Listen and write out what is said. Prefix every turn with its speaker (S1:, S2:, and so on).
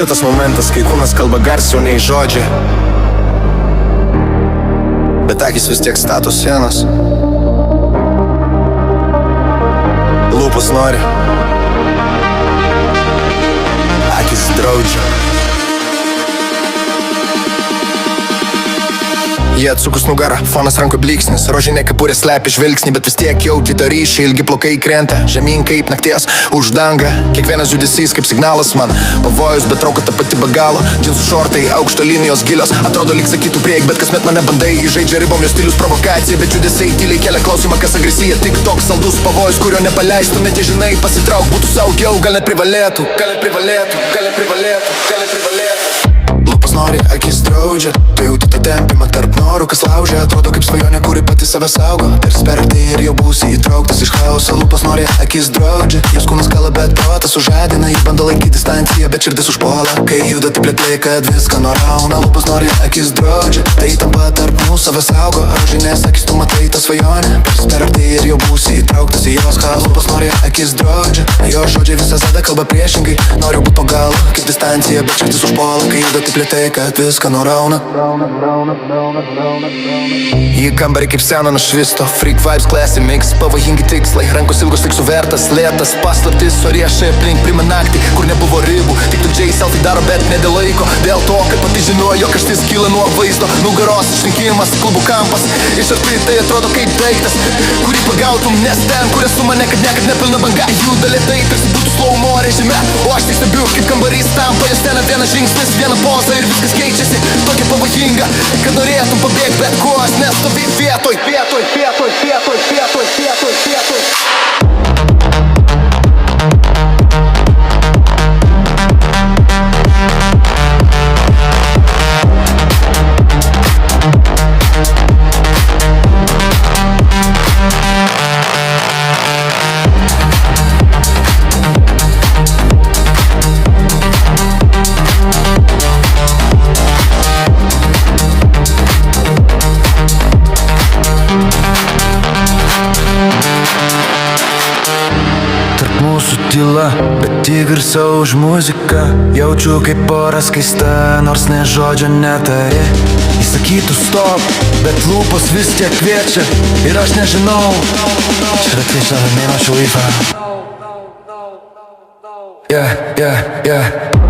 S1: Čia tas momentas, kai kūnas kalba garsiau nei žodžiai, bet akis vis tiek stato sienas. Lūpos nori, akis draudžia. Jie atsukus nugarą, fonas rankų blyksnis, rožinė kepurė slepia žvilgsnį, bet vis tiek jauti to ryšį, ilgi plaukai krenta žemyn kaip nakties uždanga. Kiekvienas judesys kaip signalas man, pavojus, bet trauka ta pati be galo. Džinsų šortai, aukšto linijos gilios, atrodo lyg sakytų priek, bet kasmet mane bandai. Įžaidžia ribom jo stilius provokacija, bet judesiai tyliai kelia klausimą, kas agresija. Tik toks saldus pavojus, kurio nepaleistum, net jei žinai, pasitrauk, būtų saugiau, gal net privalėtų. Lūpos nori, akis draudžia, tu jauti tą tempimą tarp norų, kas laužia. Atrodo kaip svajonė, kuri pati save saugo. Tarsi per arti ir jau būsi įtrauktas iš chaoso. Lūpos nori, akis draudžia, jos kūnas kala, bet protas sužadina. Jis bando laikyti distanciją, bet širdis užpuola, kai juda taip lėtai, kad viską nurauna. Lūpos nori, akis draudžia, tai tampa tarp mūsų save saugo. Rožinės akis, tu matai tą svajonę, tarsi per arti ir jau būsi įtrauktas į jos chaosą. Lūpos nori, akis draudžia, jo žodžiai visą zada kalba priešingai. Noriu būt po galo, kaip distancija, bet širdis užpuola, kai juda taip lėtai, kad viską nurauna. Į kambarį kaip seno nušvisto, freak vibes, classy mix, pavojingi tikslai, rankos ilgos lyg suvertas, lėtas paslaptis, o riešai aplink prima naktį, kur nebuvo ribų, tik tu džiai selfie daro, bet ne dėl laiko, dėl to, kad pati žinojo, jog kažtis kyla nuo vaizdo, nugaros išrinkimas, klubų kampas, iš arti tai atrodo kaip daiktas, kurį pagautum, nes ten, kur esu mane, kad niekad nepilna banga, juda lėtai, tarsi būtų slow-mo režime, o aš tik stebiu, kaip kambarys tampa, jos ten vienas žingsnis, viena poza ir viskas keičiasi, tokia pavojinga, kad norėtum pabėgti, bet ko aš nestovi vietoj.
S2: Mūsų tyla, bet tik garsiau už muziką. Jaučiu kaip oras kaista, nors ne žodžio netari. Įsakytų stop, bet lūpos vis tiek kviečia. Ir aš nežinau, čia atveža mėno šiuifą. Yeah.